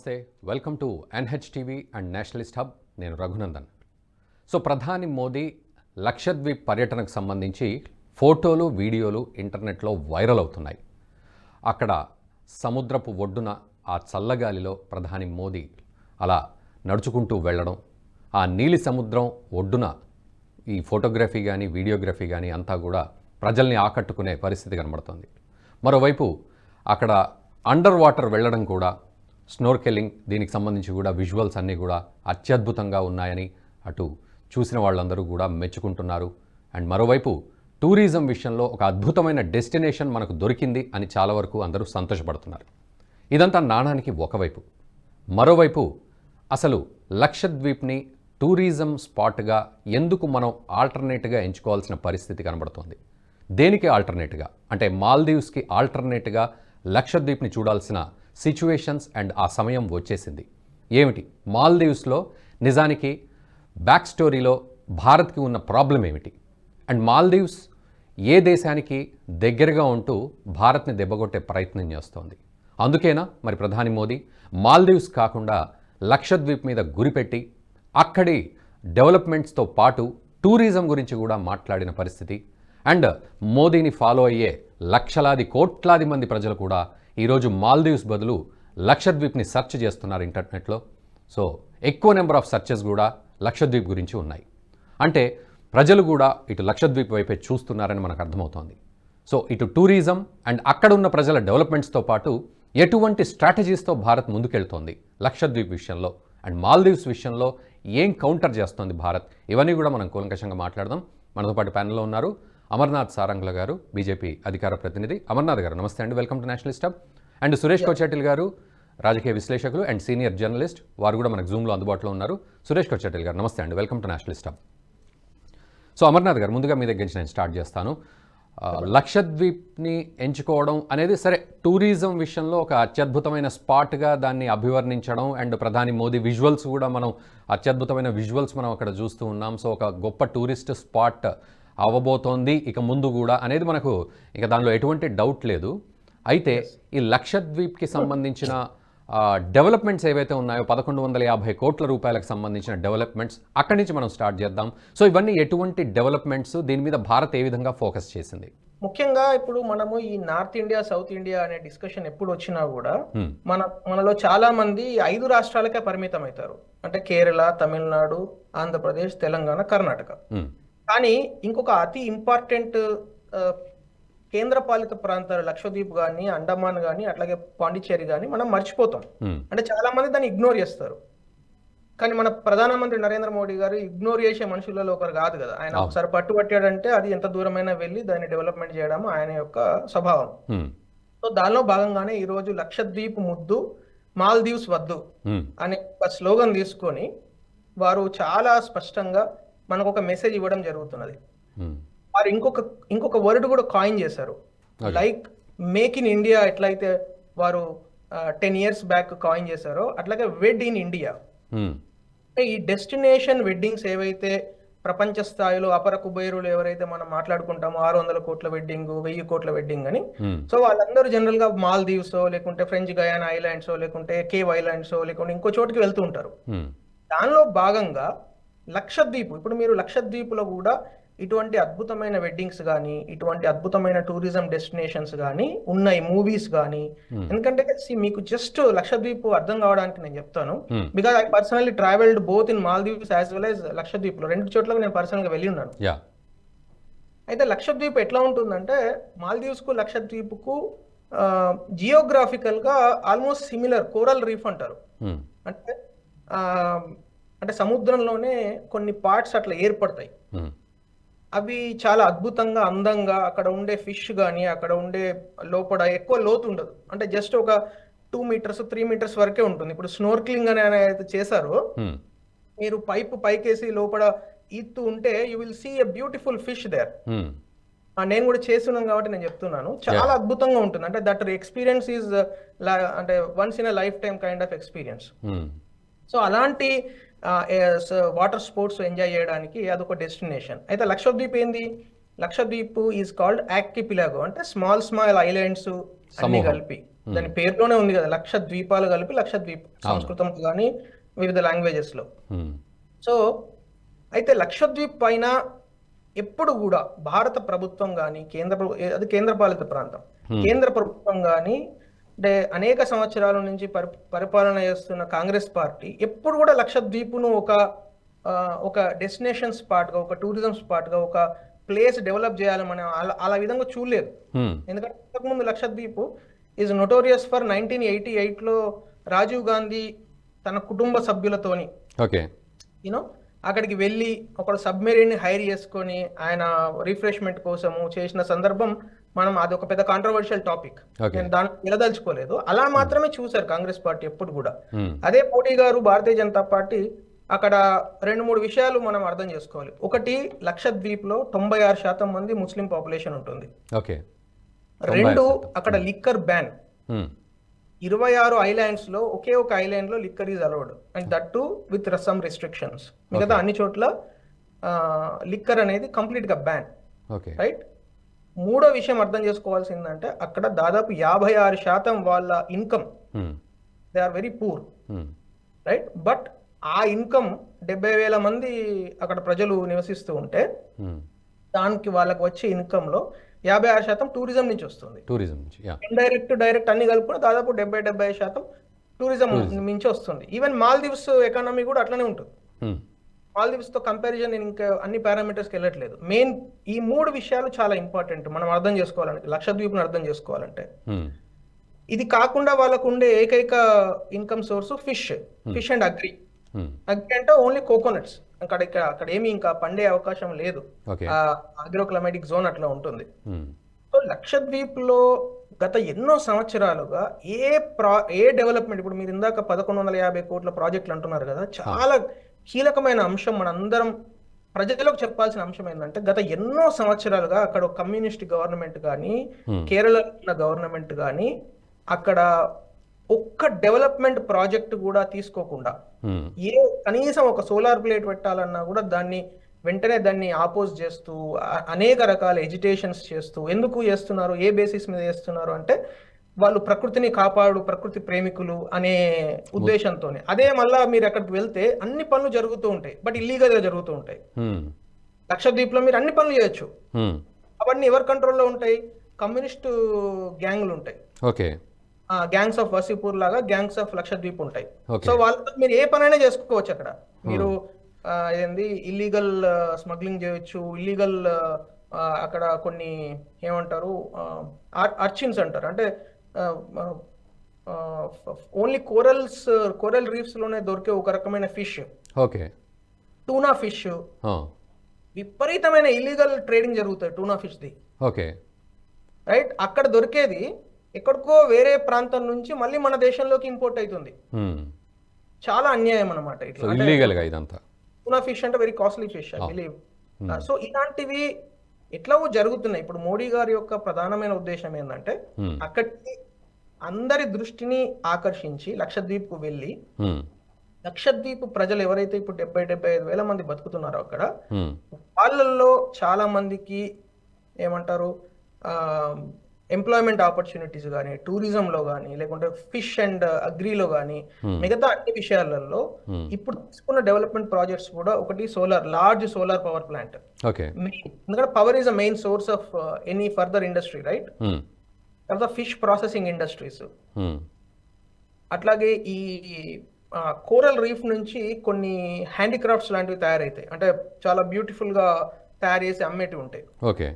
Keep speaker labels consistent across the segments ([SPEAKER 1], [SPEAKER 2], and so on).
[SPEAKER 1] నమస్తే, welcome to NHTV and Nationalist hub. నేను Raghunandan. So ప్రధాని మోదీ లక్షద్వీప్ పర్యటనకు సంబంధించి ఫోటోలు, వీడియోలు ఇంటర్నెట్లో వైరల్ అవుతున్నాయి. అక్కడ సముద్రపు ఒడ్డున ఆ చల్లగాలిలో ప్రధాని మోదీ అలా నడుచుకుంటూ వెళ్ళడం, ఆ నీలి సముద్రం ఒడ్డున ఈ ఫోటోగ్రఫీ కానీ వీడియోగ్రఫీ కానీ అంతా కూడా ప్రజల్ని ఆకట్టుకునే పరిస్థితి కనబడుతుంది. మరోవైపు అక్కడ అండర్ వాటర్ వెళ్ళడం కూడా, స్నోర్కెలింగ్, దీనికి సంబంధించి కూడా విజువల్స్ అన్నీ కూడా అత్యద్భుతంగా ఉన్నాయని అటు చూసిన వాళ్ళందరూ కూడా మెచ్చుకుంటున్నారు. అండ్ మరోవైపు టూరిజం విషయంలో ఒక అద్భుతమైన డెస్టినేషన్ మనకు దొరికింది అని చాలా వరకు అందరూ సంతోషపడుతున్నారు. ఇదంతా నాణానికి ఒకవైపు. మరోవైపు అసలు లక్షద్వీప్ని టూరిజం స్పాట్గా ఎందుకు మనం ఆల్టర్నేట్గా ఎంచుకోవాల్సిన పరిస్థితి కనబడుతోంది? దేనికి ఆల్టర్నేట్గా అంటే మాల్దీవ్స్కి ఆల్టర్నేట్గా లక్షద్వీప్ని చూడాల్సిన సిచ్యువేషన్స్ అండ్ ఆ సమయం వచ్చేసింది. ఏమిటి మాల్దీవ్స్లో నిజానికి బ్యాక్ స్టోరీలో భారత్కి ఉన్న ప్రాబ్లం ఏమిటి? అండ్ మాల్దీవ్స్ ఏ దేశానికి దగ్గరగా ఉంటూ భారత్ని దెబ్బగొట్టే ప్రయత్నం చేస్తోంది? అందుకేనా మరి ప్రధాని మోదీ మాల్దీవ్స్ కాకుండా లక్షద్వీప్ మీద గురిపెట్టి అక్కడి డెవలప్మెంట్స్తో పాటు టూరిజం గురించి కూడా మాట్లాడిన పరిస్థితి? అండ్ మోదీని ఫాలో అయ్యే లక్షలాది కోట్లాది మంది ప్రజలు కూడా ఈరోజు మాల్దీవ్స్ బదులు లక్షద్వీప్ని సెర్చ్ చేస్తున్నారు ఇంటర్నెట్లో. సో ఎక్కువ నెంబర్ ఆఫ్ సెర్చెస్ కూడా లక్షద్వీప్ గురించి ఉన్నాయి. అంటే ప్రజలు కూడా ఇటు లక్షద్వీప్ వైపే చూస్తున్నారని మనకు అర్థమవుతోంది. సో ఇటు టూరిజం అండ్ అక్కడ ఉన్న ప్రజల డెవలప్మెంట్స్తో పాటు ఎటువంటి స్ట్రాటజీస్తో భారత్ ముందుకెళ్తోంది లక్షద్వీప్ విషయంలో అండ్ మాల్దీవ్స్ విషయంలో ఏం కౌంటర్ చేస్తోంది భారత్? ఇవన్నీ కూడా మనం కూలంకషంగా మాట్లాడదాం. మనతో పాటు ప్యానెల్లో ఉన్నారు అమర్నాథ్ సారంగ్ల గారు, బీజేపీ అధికార ప్రతినిధి. అమర్నాథ్ గారు నమస్తే అండి, welcome to nationalist hub. And Suresh Kochattil గారు, రాజకీయ విశ్లేషకులు అండ్ సీనియర్ జర్నలిస్ట్, వారు కూడా మనకు జూమ్లో అందుబాటులో ఉన్నారు. సురేష్ కోచాటిల్ గారు నమస్తే అండి, welcome to nationalist hub. So Amarnath గారు, ముందుగా మీ దగ్గర నుంచి నేను స్టార్ట్ చేస్తాను. లక్షద్వీప్ని ఎంచుకోవడం అనేది సరే, టూరిజం విషయంలో ఒక అత్యద్భుతమైన స్పాట్గా దాన్ని అభివర్ణించడం అండ్ ప్రధాని మోదీ విజువల్స్ కూడా మనం అత్యద్భుతమైన విజువల్స్ మనం అక్కడ చూస్తూ ఉన్నాం. సో ఒక గొప్ప టూరిస్ట్ స్పాట్ అవ్వబోతోంది ఇక ముందు కూడా అనేది మనకు ఇక దానిలో ఎటువంటి డౌట్ లేదు. అయితే ఈ లక్షద్వీప్కి సంబంధించిన డెవలప్మెంట్స్ ఏవైతే ఉన్నాయో 1150 కోట్ల రూపాయలకు సంబంధించిన డెవలప్మెంట్స్, అక్కడి నుంచి మనం స్టార్ట్ చేద్దాం. సో ఇవన్నీ ఎటువంటి డెవలప్మెంట్స్, దీని మీద భారత్ ఏ విధంగా ఫోకస్ చేసింది?
[SPEAKER 2] ముఖ్యంగా ఇప్పుడు మనము ఈ నార్త్ ఇండియా, సౌత్ ఇండియా అనే డిస్కషన్ ఎప్పుడు వచ్చినా కూడా మనలో చాలా మంది 5 రాష్ట్రాలకే పరిమితం అవుతారు. అంటే కేరళ, తమిళనాడు, ఆంధ్రప్రదేశ్, తెలంగాణ, కర్ణాటక. కానీ ఇంకొక అతి ఇంపార్టెంట్ కేంద్ర పాలిత ప్రాంతాలు లక్షద్వీప్ కానీ, అండమాన్ కానీ, అట్లాగే పాండిచ్చేరి కానీ మనం మర్చిపోతాం. అంటే చాలా మంది దాన్ని ఇగ్నోర్ చేస్తారు. కానీ మన ప్రధానమంత్రి నరేంద్ర మోడీ గారు ఇగ్నోర్ చేసే మనుషులలో ఒకరు కాదు కదా. ఆయన ఒకసారి పట్టుబట్టాడంటే అది ఎంత దూరమైనా వెళ్ళి దాన్ని డెవలప్మెంట్ చేయడం ఆయన యొక్క స్వభావం. సో దానిలో భాగంగానే ఈ రోజు లక్షద్వీప్ ముద్దు, మాల్దీవ్స్ వద్దు అనే ఒక స్లోగన్ తీసుకొని వారు చాలా స్పష్టంగా మనకు ఒక మెసేజ్ ఇవ్వడం జరుగుతున్నది. వారు ఇంకొక వర్డ్ కూడా కాయిన్ చేశారు. లైక్ మేక్ ఇన్ ఇండియా ఎట్లయితే వారు 10 years బ్యాక్ కాయిన్ చేశారో అట్లాగే వెడ్ ఇన్ ఇండియా. ఈ డెస్టినేషన్ వెడ్డింగ్స్ ఏవైతే ప్రపంచ స్థాయిలో అపర కుబేరులు ఎవరైతే మనం మాట్లాడుకుంటామో 600 కోట్ల వెడ్డింగ్, 1000 కోట్ల వెడ్డింగ్ అని, సో వాళ్ళందరూ జనరల్ గా మాల్దీవ్స్ లేకుంటే ఫ్రెంచ్ గయానా ఐలాండ్స్ లేకుంటే కేవ్ ఐలాండ్స్ లేకుంటే ఇంకో చోటుకి వెళ్తూ ఉంటారు. దానిలో భాగంగా లక్షద్వీప్, ఇప్పుడు మీరు లక్షద్వీప్లో కూడా ఇటువంటి అద్భుతమైన వెడ్డింగ్స్ కానీ, ఇటువంటి అద్భుతమైన టూరిజం డెస్టినేషన్స్ కానీ ఉన్నాయి, మూవీస్ కానీ. ఎందుకంటే మీకు జస్ట్ లక్షద్వీప్ అర్థం కావడానికి నేను చెప్తాను. Because I personally travelled both in Maldives as well as Lakshadweep లో 2 చోట్ల నేను పర్సనల్ గా వెళ్ళి ఉన్నాను. అయితే లక్షద్వీప్ ఎట్లా ఉంటుందంటే మాల్దీవ్స్ కు లక్షద్వీప్ కు జియోగ్రాఫికల్ గా ఆల్మోస్ట్ సిమిలర్. కోరల్ రీఫ్ అంటారు. అంటే సముద్రంలోనే కొన్ని పార్ట్స్ అట్లా ఏర్పడతాయి. అవి చాలా అద్భుతంగా, అందంగా, అక్కడ ఉండే ఫిష్ కానీ, అక్కడ ఉండే లోపల ఎక్కువ లోతు ఉండదు. అంటే జస్ట్ ఒక 2 meters 3 meters వరకే ఉంటుంది. ఇప్పుడు స్నోర్క్లింగ్ అని అయితే చేశారో, మీరు పైకేసి లోపల ఈత్తు ఉంటే you will see a beautiful fish there. నేను కూడా చేస్తున్నాను కాబట్టి నేను చెప్తున్నాను, చాలా అద్భుతంగా ఉంటుంది. అంటే దట్ ఎక్స్పీరియన్స్ ఈజ్ అంటే once in a life time kind of experience. So అలాంటి వాటర్ స్పోర్ట్స్ ఎంజాయ్ చేయడానికి అదొక డెస్టినేషన్. అయితే లక్షద్వీప్ ఏంది? లక్షద్వీప్ ఈజ్ కాల్డ్ ఆర్కిపిలాగో, అంటే స్మాల్ ఐలాండ్స్ అన్ని కలిపి దాని పేరులోనే ఉంది కదా, లక్ష ద్వీపాలు కలిపి లక్షద్వీప్, సంస్కృతం కానీ వివిధ లాంగ్వేజెస్ లో. సో అయితే లక్షద్వీప్ పైన ఎప్పుడు కూడా భారత ప్రభుత్వం కానీ అది కేంద్రపాలిత ప్రాంతం, కేంద్ర ప్రభుత్వం కానీ అంటే అనేక సంవత్సరాల నుంచి పరిపాలన చేస్తున్న కాంగ్రెస్ పార్టీ ఎప్పుడు కూడా లక్షద్వీప్ను ఒక డెస్టినేషన్ స్పాట్గా, ఒక టూరిజం స్పాట్గా, ఒక ప్లేస్ డెవలప్ చేయాలి మనం అలా విధంగా చూడలేదు. ఎందుకంటే ఇంతకుముందు లక్షద్వీప్ ఈజ్ నోటోరియస్ ఫర్ 1988లో రాజీవ్ గాంధీ తన కుటుంబ సభ్యులతోని యూనో అక్కడికి వెళ్ళి ఒక సబ్మెరీన్ హైర్ చేసుకొని ఆయన రిఫ్రెష్మెంట్ కోసము చేసిన సందర్భం మనం అది ఒక పెద్ద కాంట్రవర్షియల్ టాపిక్, నేను దాన్ని నిలదలుచుకోలేదు. అలా మాత్రమే చూశారు కాంగ్రెస్ పార్టీ ఎప్పుడు కూడా. అదే మోడీ గారు, భారతీయ జనతా పార్టీ అక్కడ 2-3 విషయాలు మనం అర్థం చేసుకోవాలి. ఒకటి, లక్షద్వీప్ లో 96% మంది ముస్లిం పాపులేషన్ ఉంటుంది. 2, అక్కడ లిక్కర్ బ్యాన్. 26 ఐలాండ్స్ లో ఒకే ఒక ఐలాండ్ లో liquor is allowed, and that to with some restrictions. మిగతా అన్ని చోట్ల లిక్కర్ అనేది కంప్లీట్ గా బ్యాన్, రైట్. 3వ విషయం అర్థం చేసుకోవాల్సిందంటే అక్కడ దాదాపు 56% వాళ్ళ income, they are very poor, right. But ఆ ఇన్కమ్ 70,000 మంది అక్కడ ప్రజలు నివసిస్తూ ఉంటే దానికి వాళ్ళకి వచ్చే ఇన్కమ్ లో 56% టూరిజం నుంచి వస్తుంది. ఇండైరెక్ట్, డైరెక్ట్ అన్ని కలుపుకుని దాదాపు 70-75% టూరిజం నుంచి వస్తుంది. ఈవెన్ మాల్దీవ్స్ ఎకానమీ కూడా అట్లనే ఉంటుంది. మాల్దీవ్స్ తో కంపారిజన్ నేను ఇంకా అన్ని పారామీటర్స్కి వెళ్ళట్లేదు. మెయిన్ ఈ 3 విషయాలు చాలా ఇంపార్టెంట్ మనం అర్థం చేసుకోవాలంటే, లక్షద్వీప్ను అర్థం చేసుకోవాలంటే. ఇది కాకుండా వాళ్ళకు ఉండే ఏకైక income source fish and agri అంటే ఓన్లీ కోకోనట్స్. అక్కడ ఏమి ఇంకా పండే అవకాశం లేదు, అగ్రోక్లైమాటిక్ జోన్ అట్లా ఉంటుంది. సో లక్షద్వీప్ లో గత ఎన్నో సంవత్సరాలుగా ఏ డెవలప్మెంట్, ఇప్పుడు మీరు ఇందాక 1150 కోట్ల ప్రాజెక్టులు అంటున్నారు కదా, చాలా కీలకమైన అంశం మనందరం ప్రజలకు చెప్పాల్సిన అంశం ఏంటంటే, గత ఎన్నో సంవత్సరాలుగా అక్కడ కమ్యూనిస్ట్ గవర్నమెంట్ కానీ, కేరళ గవర్నమెంట్ కానీ అక్కడ ఒక్క డెవలప్మెంట్ ప్రాజెక్ట్ కూడా తీసుకోకుండా, కనీసం ఒక సోలార్ ప్లేట్ పెట్టాలన్నా కూడా వెంటనే దాన్ని ఆపోజ్ చేస్తూ అనేక రకాల ఎజిటేషన్స్ చేస్తూ, ఎందుకు చేస్తున్నారు, ఏ బేసిస్ మీద చేస్తున్నారు అంటే వాళ్ళు ప్రకృతిని ప్రకృతి ప్రేమికులు అనే ఉద్దేశంతోనే. అదే మళ్ళా మీరు అక్కడికి వెళ్తే అన్ని పనులు జరుగుతూ ఉంటాయి, బట్ ఇల్లీగల్ గా జరుగుతూ ఉంటాయి. లక్షద్వీప్ లో మీరు అన్ని పనులు చేయొచ్చు, అవన్నీ ఎవరి కంట్రోల్లో ఉంటాయి? కమ్యూనిస్ట్ గ్యాంగ్లు ఉంటాయి. గ్యాంగ్స్ ఆఫ్ వసీపూర్ లాగా గ్యాంగ్స్ ఆఫ్ లక్షద్వీప్ ఉంటాయి. సో వాళ్ళతో మీరు ఏ పనైనా చేసుకోవచ్చు. అక్కడ మీరు ఇల్లీగల్ స్మగ్లింగ్ చేయొచ్చు, ఇల్లీగల్ అక్కడ కొన్ని ఏమంటారు అర్చిన్స్ అంటారు, అంటే ఓన్లీ కోరల్ రీఫ్స్ లోనే దొరికే ఒక రకమైన ఫిష్, టూనా ఫిష్, విపరీతమైన ఇల్లీగల్ ట్రేడింగ్ జరుగుతాయి టూనా ఫిష్ ది, రైట్. అక్కడ దొరికేది ఎక్కడికో వేరే ప్రాంతం నుంచి మళ్ళీ మన దేశంలోకి ఇంపోర్ట్ అవుతుంది. చాలా అన్యాయం అన్నమాట. ఇట్లా టూనా ఫిష్ అంటే very costly fish, I believe. So ఇలాంటివి ఎట్లా జరుగుతున్నాయి. ఇప్పుడు మోడీ గారి యొక్క ప్రధానమైన ఉద్దేశం ఏంటంటే, అక్కడికి అందరి దృష్టిని ఆకర్షించి లక్షద్వీప్ కు వెళ్ళి, లక్షద్వీప్ ప్రజలు ఎవరైతే ఇప్పుడు 70-75 వేల మంది బతుకుతున్నారో అక్కడ, వాళ్ళల్లో చాలా మందికి ఏమంటారు ఎంప్లాయ్మెంట్ ఆపర్చునిటీస్ కానీ, టూరిజంలో కానీ, లేకుంటే ఫిష్ అండ్ అగ్రీలో కానీ, మిగతా అన్ని విషయాలలో ఇప్పుడు తీసుకున్న డెవలప్మెంట్ ప్రాజెక్ట్స్ కూడా ఒకటి లార్జ్ సోలార్ పవర్ ప్లాంట్. ఎందుకంటే power is a main source of any further industry, right. తర్వాత ఫిష్ ప్రాసెసింగ్ ఇండస్ట్రీస్, అట్లాగే ఈ కోరల్ రీఫ్ నుంచి కొన్ని హ్యాండీక్రాఫ్ట్స్ లాంటివి తయారైతాయి, అంటే చాలా బ్యూటిఫుల్ గా తయారు చేసి అమ్మేటివి ఉంటాయి.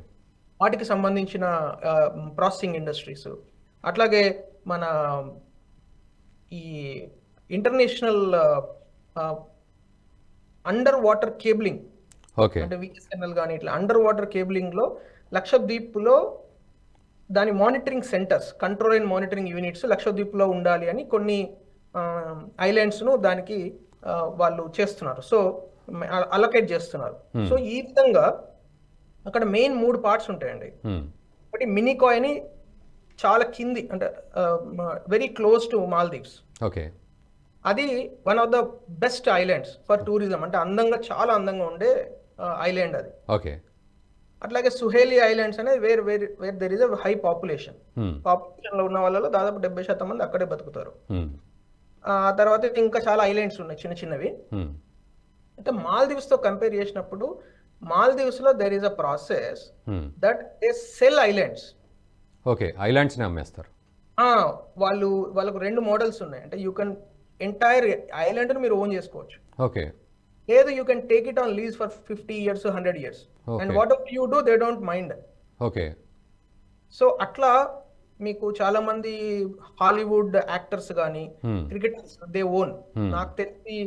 [SPEAKER 2] వాటికి సంబంధించిన ప్రాసెసింగ్ ఇండస్ట్రీస్, అట్లాగే మన ఈ ఇంటర్నేషనల్ అండర్ వాటర్ కేబులింగ్, అంటే విఎస్ఎన్ఎల్ కానీ ఇట్లా అండర్ వాటర్ కేబులింగ్ లో లక్షద్వీప్ లో దాని monitoring centres, control and monitoring units Lakshadweep లో ఉండాలి అని కొన్ని ఐలాండ్స్ ను దానికి వాళ్ళు చేస్తున్నారు. సో అలొకేట్ చేస్తున్నారు. సో ఈ విధంగా అక్కడ మెయిన్ 3 పార్ట్స్ ఉంటాయండి. ఒకటి మినికాయ్ అని చాలా కింది, అంటే వెరీ క్లోజ్ టు మాల్దీవ్స్. అది one of the best islands for tourism, అంటే చాలా అందంగా ఉండే ఐలాండ్ అది. అట్లాగే సుహేలి ఐలాండ్స్ అనేది where there is a high population. Population లో ఉన్న వాళ్ళలో దాదాపు 70% మంది అక్కడే బతుకుతారు. ఆ తర్వాత ఇంకా చాలా ఐలాండ్స్ ఉన్నాయి చిన్న చిన్నవి. అంటే మాల్దీవ్స్ తో కంపేర్ చేసినప్పుడు మాల్దీవ్స్ లో there is a process that they sell islands.
[SPEAKER 1] Okay, islands ని అమ్మేస్తారు.
[SPEAKER 2] వాళ్ళకు 2 మోడల్స్ ఉన్నాయి. అంటే యూ కెన్ ఎంటైర్ ఐలాండ్ ని మీరు ఓన్ చేసుకోవచ్చు.
[SPEAKER 1] ఓకే,
[SPEAKER 2] లేదు you can take it on lease for 50 years 100 years and what ever you do they don't mind.
[SPEAKER 1] Okay,
[SPEAKER 2] so అట్లా మీకు చాలా మంది హాలీవుడ్ యాక్టర్స్ కానీ క్రికెటర్స్ దే ఓన్. నాకు తెలిసి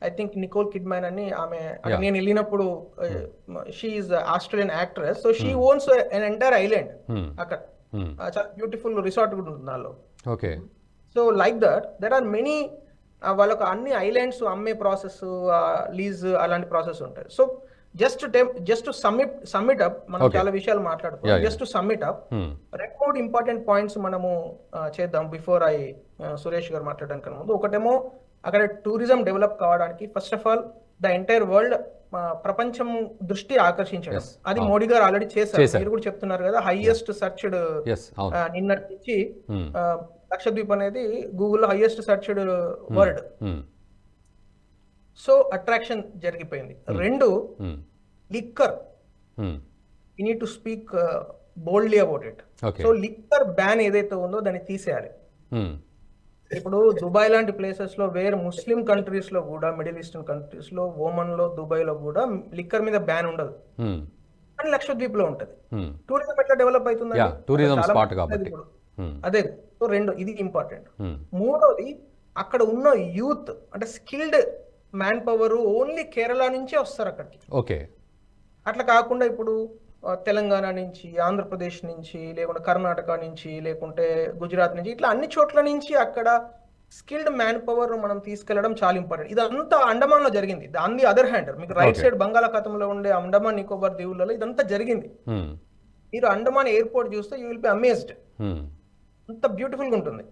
[SPEAKER 2] ఐ థింక్ నికోల్ కిడ్మాన్ అని ఆమె నేను వెళ్ళినప్పుడు she is Australian actress. So she owns an entire island అక్కడ. చాలా బ్యూటిఫుల్ రిసార్ట్ కూడా ఉంటుంది దానిలో.
[SPEAKER 1] Okay,
[SPEAKER 2] so like that there are many. వాళ్ళకు అన్ని ఐలాండ్స్ అమ్మే ప్రాసెస్, లీజ్ అలాంటి ప్రాసెస్ ఉంటాయి. So just to sum it up, మనం చాలా విషయాలు మాట్లాడుకున్నాం. Just to sum it up 2 important points మనము చేద్దాం బిఫోర్ సురేష్ గారు మాట్లాడడానికి ముందు. ఒకటేమో అక్కడ టూరిజం డెవలప్ కావడానికి first of all the entire world ప్రపంచం దృష్టి ఆకర్షించడం, అది మోడీ గారు ఆల్రెడీ చేశారు. మీరు కూడా చెప్తున్నారు కదా, హైయెస్ట్ సర్చ్డ్ నిన్నటి నుంచి లక్షద్వీప్ అనేది గూగుల్లో highest searched word. So attraction జరిగిపోయింది. 2 liquor, you need to speak boldly about it. So liquor ban ఏదైతే ఉందో దాన్ని తీసేయాలి. ఇప్పుడు దుబాయ్ లాంటి ప్లేసెస్ లో, వేరే ముస్లిం కంట్రీస్ లో కూడా, మిడిల్ ఈస్టర్న్ కంట్రీస్ లో, ఓమన్ లో, దుబాయ్ లో కూడా లిక్కర్ మీద బ్యాన్ ఉండదు, కానీ లక్షద్వీప్ లో ఉంటది. టూరిజం ఎట్లా డెవలప్ అవుతుంది? అదే. సో 2 ఇది ఇంపార్టెంట్. 3వది అక్కడ ఉన్న యూత్, అంటే skilled man power only Kerala నుంచే వస్తారు అక్కడికి.
[SPEAKER 1] ఓకే,
[SPEAKER 2] అట్లా కాకుండా ఇప్పుడు తెలంగాణ నుంచి, ఆంధ్రప్రదేశ్ నుంచి, లేకుంటే కర్ణాటక నుంచి, లేకుంటే గుజరాత్ నుంచి, ఇట్లా అన్ని చోట్ల నుంచి అక్కడ స్కిల్డ్ మ్యాన్ పవర్ మనం తీసుకెళ్లడం చాలా ఇంపార్టెంట్. ఇదంతా అండమాన్ లో జరిగింది. ఆన్ ది అదర్ హ్యాండ్ మీకు రైట్ సైడ్ బంగాళాఖాతంలో ఉండే అండమాన్ నికోబార్ దీవులలో ఇదంతా జరిగింది. మీరు అండమాన్ ఎయిర్పోర్ట్ చూస్తే యూ విల్ బి అమేజ్డ్. అంత బ్యూటిఫుల్ గా ఉంటుంది.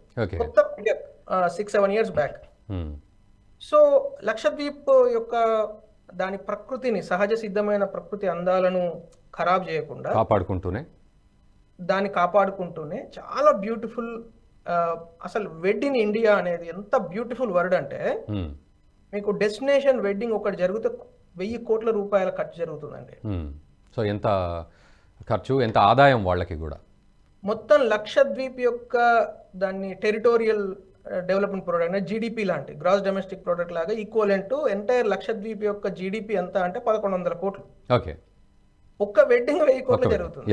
[SPEAKER 2] కొత్త 6-7 years బ్యాక్. సో లక్షద్వీప్ యొక్క దాని ప్రకృతిని, సహజ సిద్ధమైన ప్రకృతి అందాలను ఖరాబ్ చేయకుండా దాన్ని కాపాడుకుంటూనే చాలా బ్యూటిఫుల్. అసలు వెడ్ ఇన్ ఇండియా అనేది ఎంత బ్యూటిఫుల్ వర్డ్ అంటే, మీకు డెస్టినేషన్ వెడ్డింగ్ ఒకటి జరిగితే 1000 కోట్ల రూపాయల ఖర్చు జరుగుతుందండి.
[SPEAKER 1] సో ఎంత ఖర్చు, ఎంత ఆదాయం వాళ్ళకి కూడా.
[SPEAKER 2] మొత్తం లక్షద్వీప్ యొక్క దాన్ని టెరిటోరియల్ డెవలప్మెంట్ ప్రోడక్ట్ అంటే జీడిపి లాంటి, గ్రాస్ డొమెస్టిక్ ప్రోడక్ట్ లాగా ఈక్వలెంట్ టు ఎంటైర్ లక్షద్వీప్ యొక్క జీడిపి ఎంత అంటే 1100 కోట్లు.
[SPEAKER 1] ఓకే,
[SPEAKER 2] ఒక్క వెడ్డింగ్ 1000 కోట్లు జరుగుతుంది.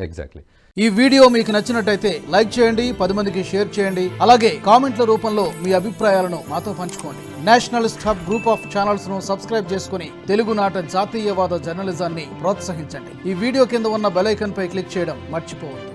[SPEAKER 1] ఎగ్జాక్ట్లీ.
[SPEAKER 3] ఈ వీడియో మీకు నచ్చినట్టయితే లైక్ చేయండి, 10 మందికి షేర్ చేయండి. అలాగే కామెంట్ల రూపంలో మీ అభిప్రాయాలను మాతో పంచుకోండి. Nationalist hub group of channels ను సబ్స్క్రైబ్ చేసుకుని తెలుగునాట జాతీయవాద జర్నలిజాన్ని ప్రోత్సహించండి. ఈ వీడియో కింద ఉన్న బెల్ ఐకాన్ పై క్లిక్ చేయడం మర్చిపోవద్దు.